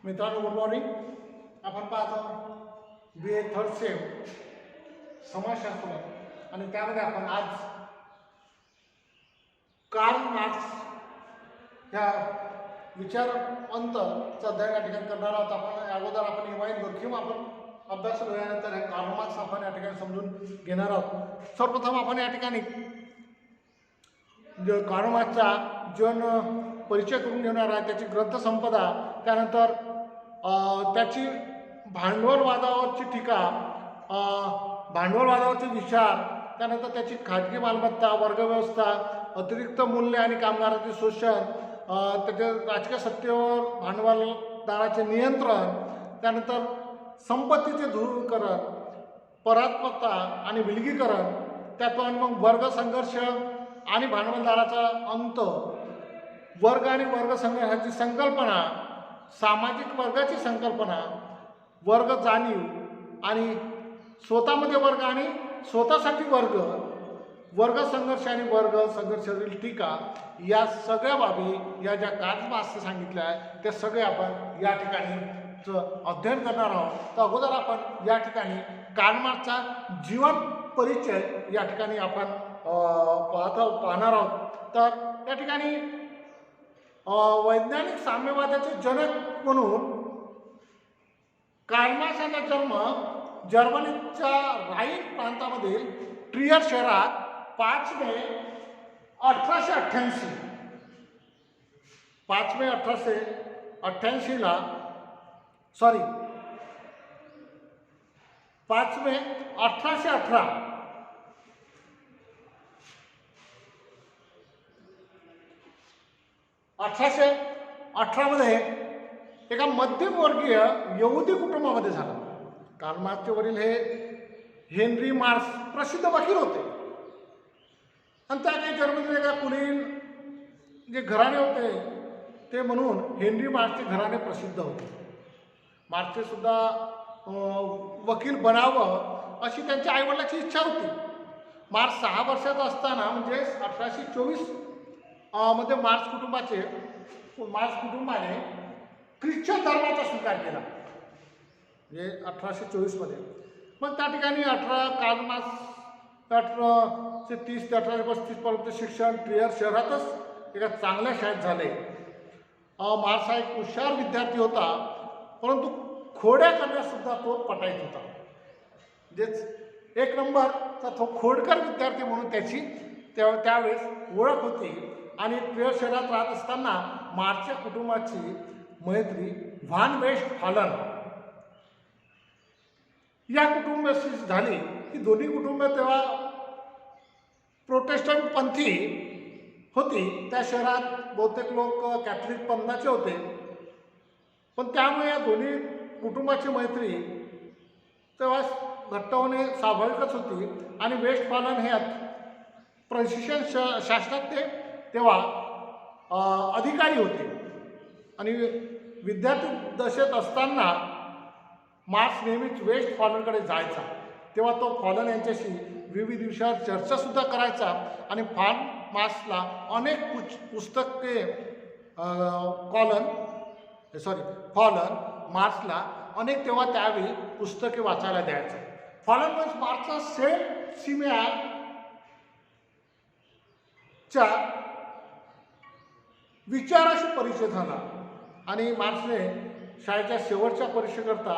मित्रांनो good morning. आपण पाहतो BA थर्ड सेम समाजशास्त्र आणि त्यामध्ये आपण आज कार्ल मार्क्स ह्या विचारवंतचा अध्ययन या ठिकाणी करणार आहोत. आपण अगोदर आपण इवाईन जोखीम आपण अभ्यास केल्यानंतर हे कार्ल मार्क्स आपण या ठिकाणी समजून घेणार आहोत. सर्वप्रथम आपण या ठिकाणी कार्ल मार्क्सचा जीवन परिचय करून घेणार आहे, त्याची ग्रंथसंपदा, त्यानंतर त्याची भांडवलवादावरची टीका, भांडवलवादावरचे विचार, त्यानंतर त्याची खाजगी मालमत्ता, वर्गव्यवस्था, अतिरिक्त मूल्य आणि कामगारांचे शोषण, त्याच्या राजकीय सत्तेवर भांडवलदाराचे नियंत्रण, त्यानंतर संपत्तीचे ध्रुवीकरण, परात्मकता आणि विलगीकरण, त्यातून मग वर्ग संघर्ष आणि भांडवलदाराचा अंत, वर्ग आणि वर्ग संघर्षाची संकल्पना, सामाजिक वर्गाची संकल्पना, वर्ग जाणीव आणि स्वतःमध्ये वर्ग आणि स्वतःसाठी वर्ग, वर्ग संघर्ष आणि वर्ग संघर्षातील टीका, या सगळ्या बाबी या ज्या कार्ल मार्क्सने सांगितल्या आहेत त्या सगळे आपण या ठिकाणी अध्ययन करणार आहोत. तर अगोदर आपण या ठिकाणी कार्ल मार्क्सचा जीवन परिचय या ठिकाणी आपण पाहणार आहोत. तर त्या ठिकाणी वैज्ञानिक साम्यवादाचे जनक म्हणून कार्ल मार्क्स यांचा जन्म जर्मनीच्या राईन प्रांतामधील ट्रियर शहरात 5 मे 1888 5 मे 1888 ला 5 मे 1818 1818 मध्ये एका मध्यमवर्गीय यहुदी कुटुंबामध्ये झाला. कार्ल मार्क्सचे वडील हे हेनरी मार्क्स प्रसिद्ध वकील होते आणि त्या काही जर्मनीत एका कुलीन जे घराणे होते ते म्हणून हेनरी मार्क्सचे घराणे प्रसिद्ध होते. मार्क्सचे सुद्धा वकील बनावं अशी त्यांच्या आईवडिलाची इच्छा होती. मार्क्स 6 वर्षाचा असताना म्हणजे 1824 मध्ये मार्क्स कुटुंबाने ख्रिश्चन धर्माचा स्वीकार केला, म्हणजे 1824 मध्ये. मग त्या ठिकाणी कार्ल मार्क्स 1830 ते 1835 पर्यंत शिक्षण ट्रियर शहरातच एका चांगल्या शाळेत झाले. मार्क्स हा एक हुशार विद्यार्थी होता, परंतु खोड्या करण्यासुद्धा तो पटाईत होता. म्हणजेच 1 नंबरचा तो खोडकर विद्यार्थी म्हणून त्याची त्यावेळेस ओळख होती. आणि ट्रियर शहरात राहत असताना मार्क्सच्या कुटुंबाची मैत्री व्हान वेस्टफालन या कुटुंबाशी झाली. ही दोन्ही कुटुंब तेव्हा प्रोटेस्टंट पंथी होती. त्या शहरात बहुतेक लोक कॅथलिक पंथाचे होते, पण त्यामुळे या दोन्ही कुटुंबाची मैत्री तेव्हा घट्ट होणे स्वाभाविकच होती. आणि वेस्टफालन हे प्रशिक्षण शास्त्रात ते तेव्हा अधिकारी होते. आणि विद्यार्थी दशेत असताना मार्क्स नेहमीच वेस्टफालनकडे जायचा. तेव्हा तो फॉलन यांच्याशी विविध विषयावर चर्चासुद्धा करायचा आणि मार्क्सला अनेक पुस्तके फॉलन मार्क्सला अनेक तेव्हा त्यावेळी पुस्तके वाचायला द्यायचं. फॉलन म्हणजे मार्क्सचा सेंट सिमेनच्या विचाराशी परिचय झाला आणि मार्क्सने शाळेच्या शेवटच्या परीक्षेकरता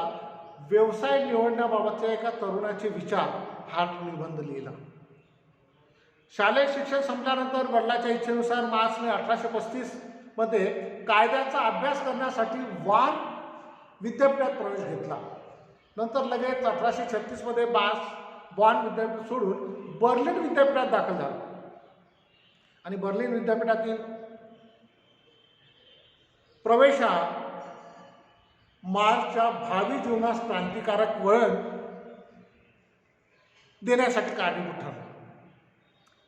व्यवसाय निवडण्याबाबतच्या एका तरुणाचे विचार हा निबंध लिहिला. शालेय शिक्षण संपल्यानंतर वडिलांच्या इच्छेनुसार मार्क्सने 1835 मध्ये कायद्याचा अभ्यास करण्यासाठी वान विद्यापीठात प्रवेश घेतला. नंतर लगेच 1836 मध्ये मार्क्स बॉन विद्यापीठ सोडून बर्लिन विद्यापीठात दाखल झाला आणि बर्लिन विद्यापीठातील प्रवेशा मार्क्सच्या भावी जीवनास क्रांतिकारक वळण देण्यासाठी कारणीभूत ठरला.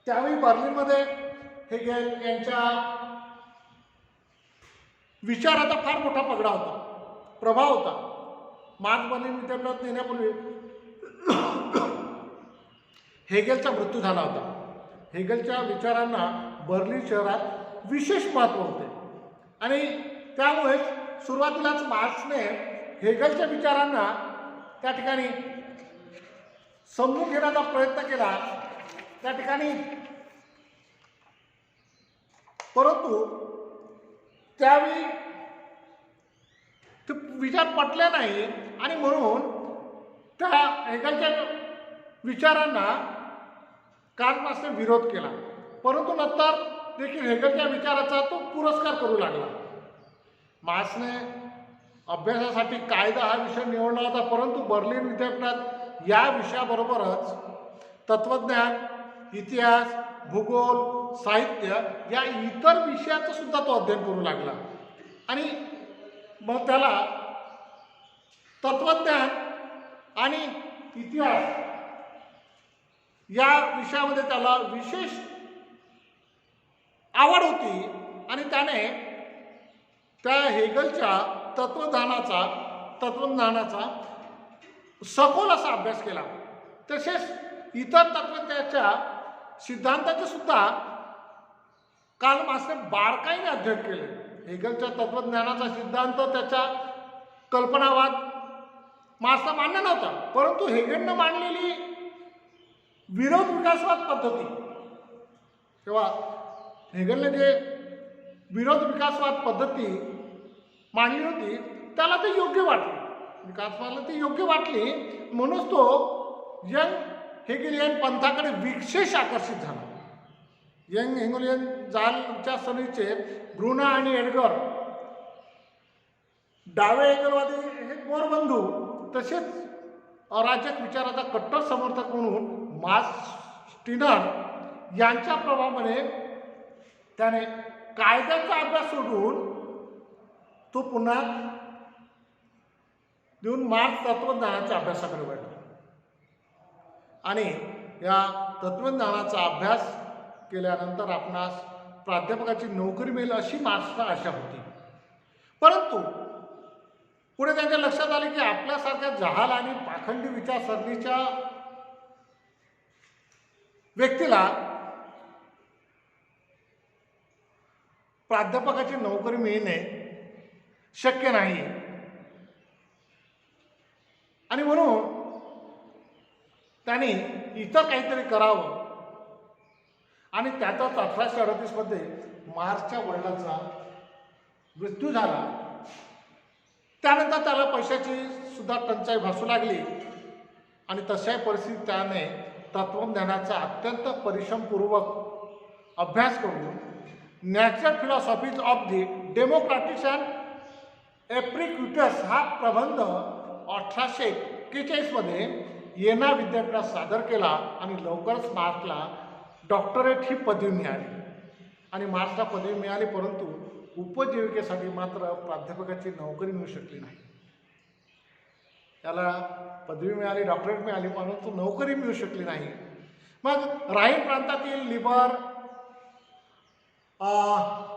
त्यावेळी बर्लिनमध्ये हेगेल यांच्या विचाराचा फार मोठा प्रभाव होता. मार्क्स बर्लिन विद्यापीठात नेण्यापूर्वी हेगेलचा मृत्यू झाला होता. हेगेलच्या विचारांना बर्लिन शहरात विशेष महत्त्व होते आणि त्यामुळेच सुरुवातीलाच मार्क्सने हेगलच्या विचारांना त्या ठिकाणी समजून घेण्याचा प्रयत्न केला त्या ठिकाणी, परंतु त्यावेळी ते विचार पटले नाही आणि म्हणून त्या हेगलच्या विचारांना कार्ल मार्क्सने विरोध केला. परंतु नंतर देखील हेगलच्या विचाराचा तो पुरस्कार करू लागला. मार्क्सने अभ्यासासाठी कायदा हा विषय निवडला होता, परंतु बर्लिन विद्यापीठात या विषयाबरोबरच तत्त्वज्ञान, इतिहास, भूगोल, साहित्य या इतर विषयाचं सुद्धा तो अध्ययन करू लागला. आणि मग त्याला तत्त्वज्ञान आणि इतिहास या विषयामध्ये त्याला विशेष आवड होती आणि त्याने त्या हेगलच्या तत्वज्ञानाचा सखोल असा अभ्यास केला. तसेच इतर तत्वज्ञानाच्या सिद्धांताचे सुद्धा कार्ल मार्क्सने बारकाईने अध्ययन केले. हेगलच्या तत्वज्ञानाचा सिद्धांत, त्याच्या कल्पनावाद मार्क्सला मान्य नव्हता, परंतु हेगलने मांडलेली विरोध विकासवाद पद्धती, तेव्हा हेगलने जे विरोध विकासवाद पद्धती मांडली होती त्याला ते योग्य वाटली, विकासवादाला ती योग्य वाटली, म्हणूनच तो यंग हेगेलियन पंथाकडे विशेष आकर्षित झाला. यंग हेगेलियन जाल विचारसरणीचे ब्रुना आणि एडगर, डावे हेगलवादी हे गोरबंधू, तसेच अराजक विचाराचा कट्टर समर्थक म्हणून मार्क्स स्टिनर यांच्या प्रभावाने त्याने कायद्याचा अभ्यास सोडून तो पुन्हा देऊन मार्क्स तत्वज्ञानाच्या अभ्यासाकडे वळला. आणि या तत्वज्ञानाचा अभ्यास केल्यानंतर आपणास प्राध्यापकाची नोकरी मिळेल अशी मार्क्सला आशा होती. परंतु पुढे त्यांच्या लक्षात आले की आपल्यासारख्या जहाल आणि पाखंडी विचारसरणीच्या व्यक्तीला प्राध्यापकाची नोकरी मिळणे शक्य नाही आणि म्हणून त्यांनी इतर काहीतरी करावं. आणि त्यातच 1838 मध्ये मार्क्सच्या वडिलांचा मृत्यू झाला. त्यानंतर त्याला पैशाची सुद्धा टंचाई भासू लागली आणि तशा परिस्थितीत त्याने तत्वज्ञानाचा अत्यंत परिश्रमपूर्वक अभ्यास करून नॅचरल फिलॉसॉफीज ऑफ द डेमोक्रेटिशन एप्रिक्विटस हा प्रबंध 1841 मध्ये येना विद्यापीठात सादर केला आणि लवकरच मार्क्सला डॉक्टरेट ही पदवी मिळाली. आणि मार्क्सला पदवी मिळाली, परंतु उपजीविकेसाठी मात्र प्राध्यापकाची नोकरी मिळू शकली नाही. त्याला पदवी मिळाली, डॉक्टरेट मिळाली, परंतु नोकरी मिळू शकली नाही. मग राहीन प्रांतातील लिबर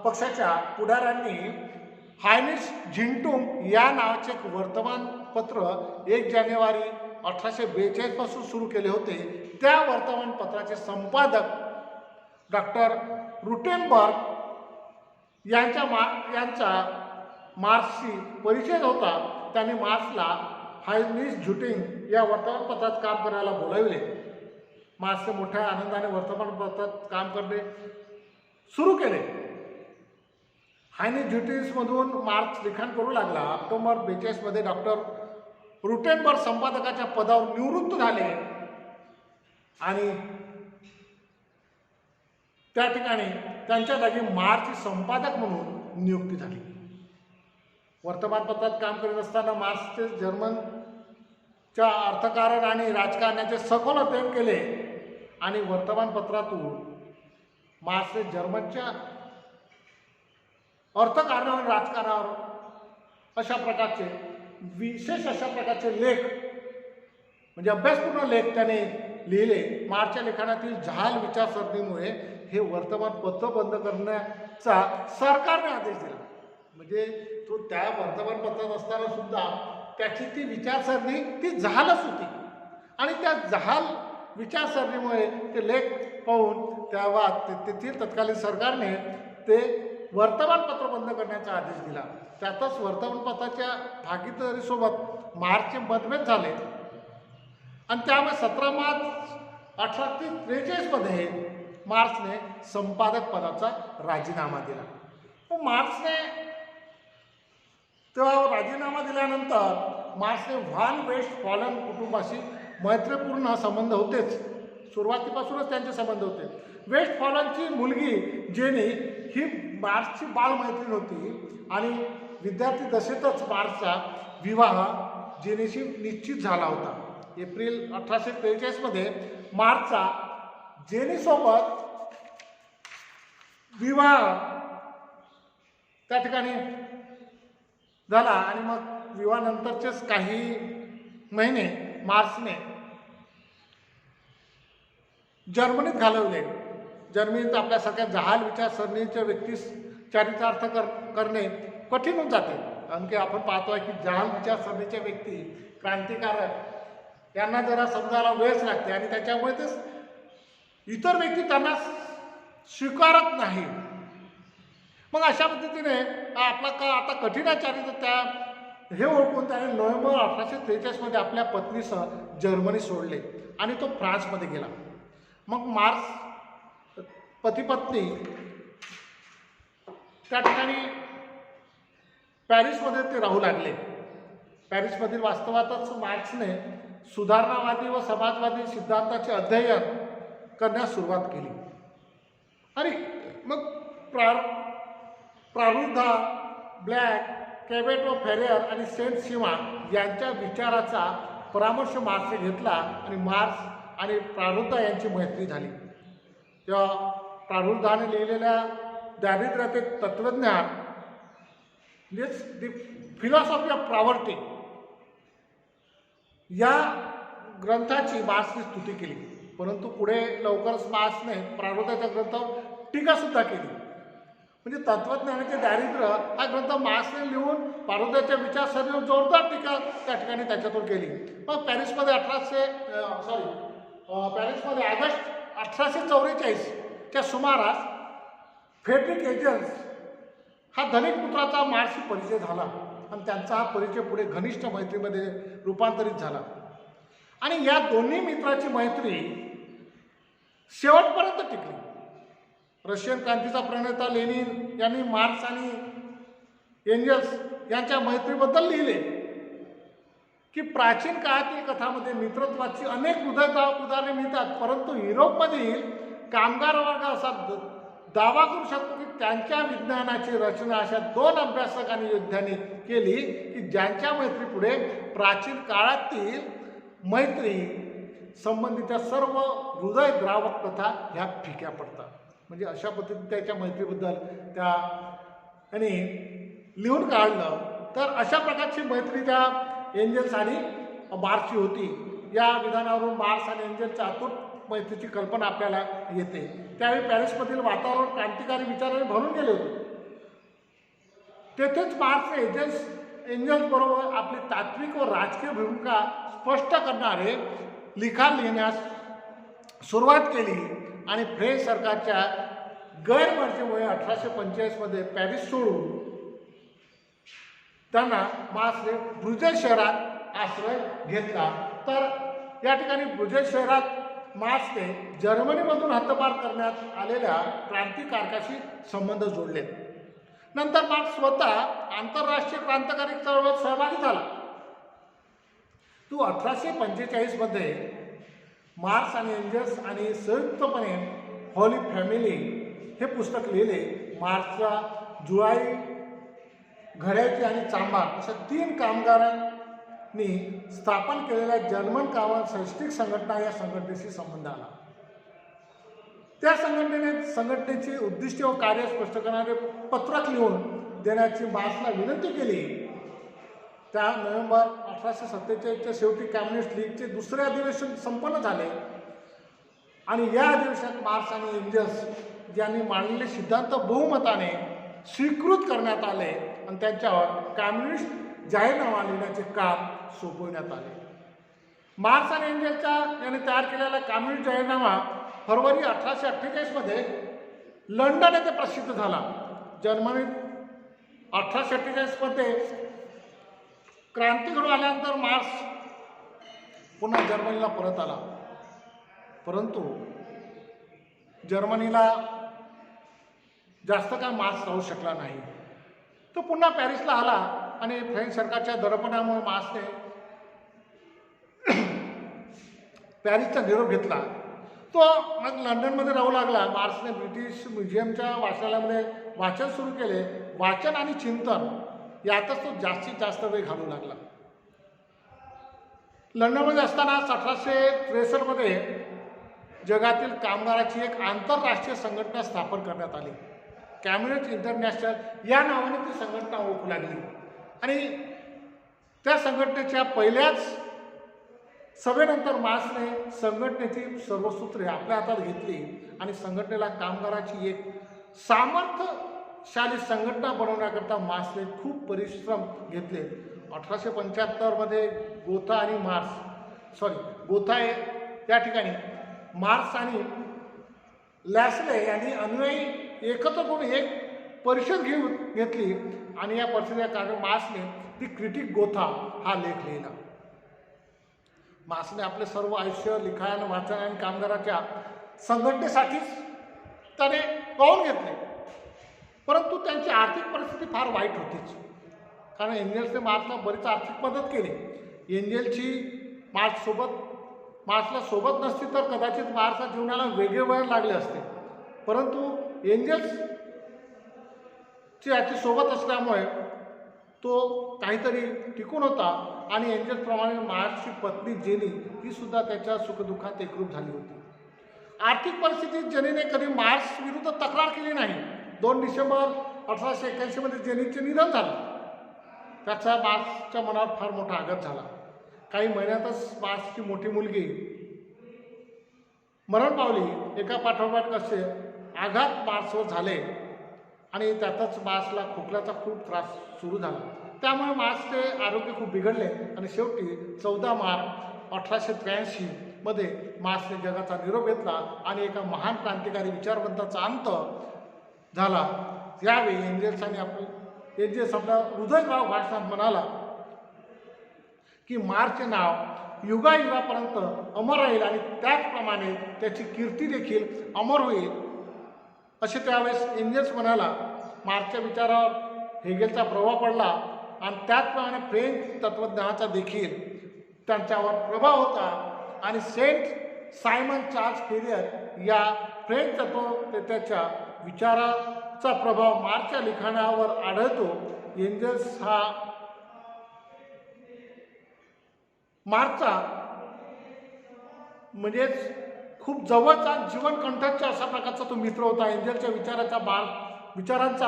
पक्षाच्या पुढाऱ्यांनी हायनिश झिंटुंग या नावाचे एक वर्तमानपत्र 1 जानेवारी 1842 पासून सुरू केले होते. त्या वर्तमानपत्राचे संपादक डॉक्टर रुटेनबर्ग यांचा मार्क्सशी परिचय होता. त्यांनी मार्क्सला हायनिश झिंटुंग या वर्तमानपत्रात काम करायला बोलावले. मार्क्सने मोठ्या आनंदाने वर्तमानपत्रात काम करणे सुरू केले. हायनिश झिंटुंगमधून मार्क्स लिखाण करू लागला. ऑक्टोबर 42 मध्ये डॉक्टर रुटेनबर्ग संपादकाच्या पदावर निवृत्त झाले आणि त्या ठिकाणी त्यांच्या जागी मार्क्सची संपादक म्हणून नियुक्ती झाली. वर्तमानपत्रात काम करत असताना मार्क्सचे जर्मनच्या अर्थकारण आणि राजकारणाचे सखोल अध्ययन केले आणि वर्तमानपत्रातून मार्क्सने जर्मनच्या अर्थकारणावर, राजकारणावर अशा प्रकारचे विशेष लेख म्हणजे अभ्यासपूर्ण लेख त्याने लिहिले. मार्क्सच्या लेखनातील जहाल विचारसरणीमुळे हे वर्तमानपत्र बंद करण्याचा सरकारने आदेश दिला. म्हणजे तो त्या वर्तमानपत्रात असताना सुद्धा त्याची ती विचारसरणी ती जहालच होती आणि त्या जहाल विचारसरणीमुळे ते लेख पाहून तेव्हा तेथील तत्कालीन सरकारने ते वर्तमानपत्र बंद करण्याचा आदेश दिला. त्यातच वर्तमानपत्राच्या भागीदारीसोबत मार्चचे मतभेद झाले आणि त्यामुळे 17 मार्च 1843 मध्ये मार्क्सने संपादक पदाचा राजीनामा दिला. मार्क्सने तेव्हा राजीनामा दिल्यानंतर मार्क्सने व्हान वेस्टफॅलन कुटुंबाशी मैत्रीपूर्ण संबंध होतेच. सुरुवातीपासूनच त्यांचे संबंध होते. वेस्टफॅलनची मुलगी जेनी ही मार्क्सची बालमैत्रीण होती आणि विद्यार्थी दशेतच मार्क्सचा विवाह जेनीशी निश्चित झाला होता. एप्रिल 1843 मध्ये मार्क्सचा जेनीसोबत विवाह त्या ठिकाणी झाला आणि मग विवाहानंतरचेच काही महिने मार्क्सने जर्मनीत घालवले. जर्मनीत आपल्यासारख्या जहाल विचारसरणीच्या व्यक्तीस चरितार्थ करणे कठीण होऊन जाते. कारण की आपण पाहतोय की जहाल विचारसरणीच्या व्यक्ती क्रांतिकारक यांना जरा समजायला वेळच लागते आणि त्याच्यामुळे ते इतर व्यक्ती त्यांना स्वीकारत नाही. मग अशा पद्धतीने आपला का आता कठीणाचार्य त्या हे ओळखून त्याने नोव्हेंबर 1843 मध्ये आपल्या पत्नीसह जर्मनी सोडले आणि तो फ्रान्समध्ये गेला. मग मार्क्स पती पत्नी त्या ठिकाणी पॅरिसमध्ये ते राहू लागले. पॅरिसमधील वास्तवातच मार्क्सने सुधारणावादी व समाजवादी सिद्धांताचे अध्ययन करण्यास सुरुवात केली आणि मग प्रारुद्धा, ब्लॅक, कॅबेट व फेरियर आणि सेंट सिमॉन यांच्या विचाराचा परामर्श मार्क्सने घेतला आणि मार्क्स आणि प्रारुद्धा यांची मैत्री झाली. तेव्हा प्रारुद्धाने लिहिलेल्या दारिद्र्याचे तत्त्वज्ञान द फिलॉसॉफी ऑफ पॉवर्टी या ग्रंथाची मार्क्सने स्तुती केली. परंतु पुढे लवकरच मार्क्सने प्रारुद्धाच्या ग्रंथावर टीकासुद्धा केली. म्हणजे तत्त्वज्ञानाचे दारिद्र्य हा ग्रंथ मार्क्सने लिहून प्रारुद्धाच्या विचारसरणीवर जोरदार टीका त्या ठिकाणी त्याच्यातून केली. मग पॅरिसमध्ये ऑगस्ट 1844 च्या सुमारास फ्रेडरिक एंजल्स हा धनिक पुत्राचा मार्क्सशी परिचय झाला आणि त्यांचा हा परिचय पुढे घनिष्ठ मैत्रीमध्ये रूपांतरित झाला आणि या दोन्ही मित्राची मैत्री शेवटपर्यंत टिकली. रशियन क्रांतीचा प्रणेता लेनिन यांनी मार्क्स आणि एंजल्स यांच्या मैत्रीबद्दल लिहिले की प्राचीन काळातील कथामध्ये मित्रत्वाची अनेक उदाहरणे मिळतात, परंतु युरोपमधील कामगार वर्ग असा दावा करू शकतो की त्यांच्या विज्ञानाची रचना अशा दोन अभ्यासक आणि योद्ध्यांनी केली की ज्यांच्या मैत्रीपुढे प्राचीन काळातील मैत्री संबंधीच्या सर्व हृदयद्रावक कथा ह्या फिक्या पडतात. म्हणजे अशा पद्धतीने त्याच्या मैत्रीबद्दल त्यांनी लिहून काढलं. तर अशा प्रकारची मैत्री त्या एंजल्स आणि मार्क्सची होती. या विधानावरून मार्क्स आणि एंजल्सच्या अतूट मैत्रीची कल्पना आपल्याला येते. त्यावेळी पॅरिसमधील वातावरण क्रांतिकारी विचाराने भरून गेले होते. तेथेच मार्क्सने एंजल्स बरोबर आपली तात्विक व राजकीय भूमिका स्पष्ट करणारे लिखाण लिहिण्यास सुरुवात केली आणि फ्रेंच सरकारच्या गैरमर्जीमुळे 1845 मध्ये पॅरिस सोडून त्यांना मार्क्सने ब्रुजेल शहरात आश्रय घेतला. तर या ठिकाणी ब्रुजेल शहरात मार्क्सने जर्मनीमधून हद्दपार करण्यात आलेल्या क्रांतिकारकाशी संबंध जोडले. नंतर मार्क्स स्वतः आंतरराष्ट्रीय क्रांतिकारी चळवळीत सहभागी झाला. तो 1845 मध्ये मार्क्स आणि एंजल्स आणि संयुक्तपणे हॉली फॅमिली हे पुस्तक लिहिले. मार्क्सचा जुळाई, घड्याची आणि चांभार अशा 3 कामगारांनी स्थापन केलेल्या जर्मन कामगार शैक्षणिक संघटना या संघटनेशी संबंध आला. त्या संघटनेची उद्दिष्टे व कार्य स्पष्ट करणारे पत्रक लिहून देण्याची मार्क्सला विनंती केली. त्या नोव्हेंबर 1847च्या शेवटी कम्युनिस्ट लीगचे दुसरे अधिवेशन संपन्न झाले आणि या अधिवेशनात मार्क्स आणि एंजल्स यांनी मांडलेले सिद्धांत बहुमताने स्वीकृत करण्यात आले आणि त्यांच्यावर कम्युनिस्ट जाहीरनामा लिहिण्याचे काम सोपवण्यात आले. मार्क्स आणि एंजल्सच्या यांनी तयार केलेला कम्युनिस्ट जाहीरनामा फरवरी 1848 मध्ये लंडन येथे प्रसिद्ध झाला. जर्मनीत 1848मध्ये क्रांती घडून आल्यानंतर मार्क्स पुन्हा जर्मनीला परत आला, परंतु जर्मनीला जास्त काळ मार्क्स राहू शकला नाही. तो पुन्हा पॅरिसला आला आणि फ्रेंच सरकारच्या दडपणामुळे मार्क्सने पॅरिसचा निरोप घेतला. तो मग लंडनमध्ये राहू लागला. मार्क्सने ब्रिटिश म्युझियमच्या वाचनालयामध्ये वाचन सुरू केले. वाचन आणि चिंतन यातच तो जास्तीत जास्त वेळ घालू लागला. लंडनमध्ये असताना 1863मध्ये जगातील कामगाराची एक आंतरराष्ट्रीय संघटना स्थापन करण्यात आली. कम्युनिस्ट इंटरनॅशनल या नावाने ती संघटना ओळखू लागली आणि त्या संघटनेच्या पहिल्याच सभेनंतर मार्क्सने संघटनेची सर्व सूत्रे आपल्या हातात घेतली आणि संघटनेला कामगाराची एक सामर्थ्यशाली संघटना बनवण्याकरता मार्क्सने खूप परिश्रम घेतले. 1875मध्ये गोथा या ठिकाणी मार्क्स आणि लॅसले यांनी अनुयायी एकत्र करून एक परिषद घेतली आणि या परिषदेच्या कारण मार्क्सने दी क्रिटिक गोथा हा लेख लिहिला. मार्क्सने आपले सर्व आयुष्य लिखाण, वाचन आणि कामगाराच्या संघटनेसाठीच त्याने वाहून घेतले, परंतु त्यांची आर्थिक परिस्थिती फार वाईट होतीच. कारण एंजेल्सने मार्क्सला बरीच आर्थिक मदत केली. एंजेलची मार्क्सला सोबत नसती तर कदाचित मार्क्सच्या जीवनाला वेगळे वळण लागले असते, परंतु एंजेल्सची याची सोबत असल्यामुळे तो काहीतरी टिकून होता आणि एंजेल्सप्रमाणे मार्क्सची पत्नी जेनी ही सुद्धा त्याच्या सुखदुःखात एकरूप झाली होती. आर्थिक परिस्थितीत जेनीने कधी मार्क्स विरुद्ध तक्रार केली नाही. 2 डिसेंबर 1881मध्ये जेनीचे निधन झालं. त्याचा मार्क्सच्या मनावर फार मोठा आघात झाला. काही महिन्यातच मार्क्सची मोठी मुलगी मरण पावली. एका पाठोपाठ कसे आघात मार्क्सवर झाले आणि त्यातच मार्क्सला खोकल्याचा खूप त्रास सुरू झाला. त्यामुळे मार्क्सचे आरोग्य खूप बिघडले आणि शेवटी 14 मार्च 1883मध्ये मार्क्सने जगाचा निरोप घेतला आणि एका महान क्रांतिकारी विचारवंताचा अंत झाला. यावेळी एंजेल्स आपल्या हृदयराव भाषणात म्हणाला की मार्क्सचे नाव युगायुगापर्यंत अमर राहील आणि त्याचप्रमाणे त्याची कीर्ती देखील अमर होईल असे त्यावेळेस एंजेल्स म्हणाला. मार्क्सच्या विचारावर हेगेलचा प्रभाव पडला आणि त्याचप्रमाणे फ्रेंच तत्त्वज्ञानाचा देखील त्यांच्यावर प्रभाव होता आणि सेंट सायमन चार्ल्स फेरियर या फ्रेंच तत्त्ववेत्त्याच्या विचाराचा प्रभाव मार्क्सच्या लिखाणावर आढळतो. एंजेल्स हा मार्क्सचा म्हणजेच खूप जवळचा जीवनकंठस्थ अशा प्रकारचा तो मित्र होता. एंजेलच्या विचारांचा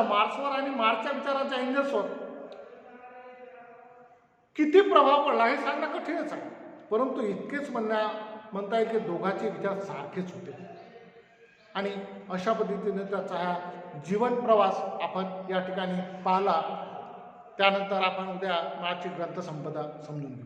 मार्क्सवर आणि मार्क्सच्या विचारांचा एंजेल्सवर किती प्रभाव पडला हे सांगणं कठीणच आहे, परंतु इतकेच म्हणता येईल की दोघांचे विचार सारखेच होते आणि अशा पद्धतीने त्याचा हा जीवन प्रवास आपण या ठिकाणी पाहिला. त्यानंतर आपण उद्या मार्क्सची ग्रंथसंपदा समजून घेऊ.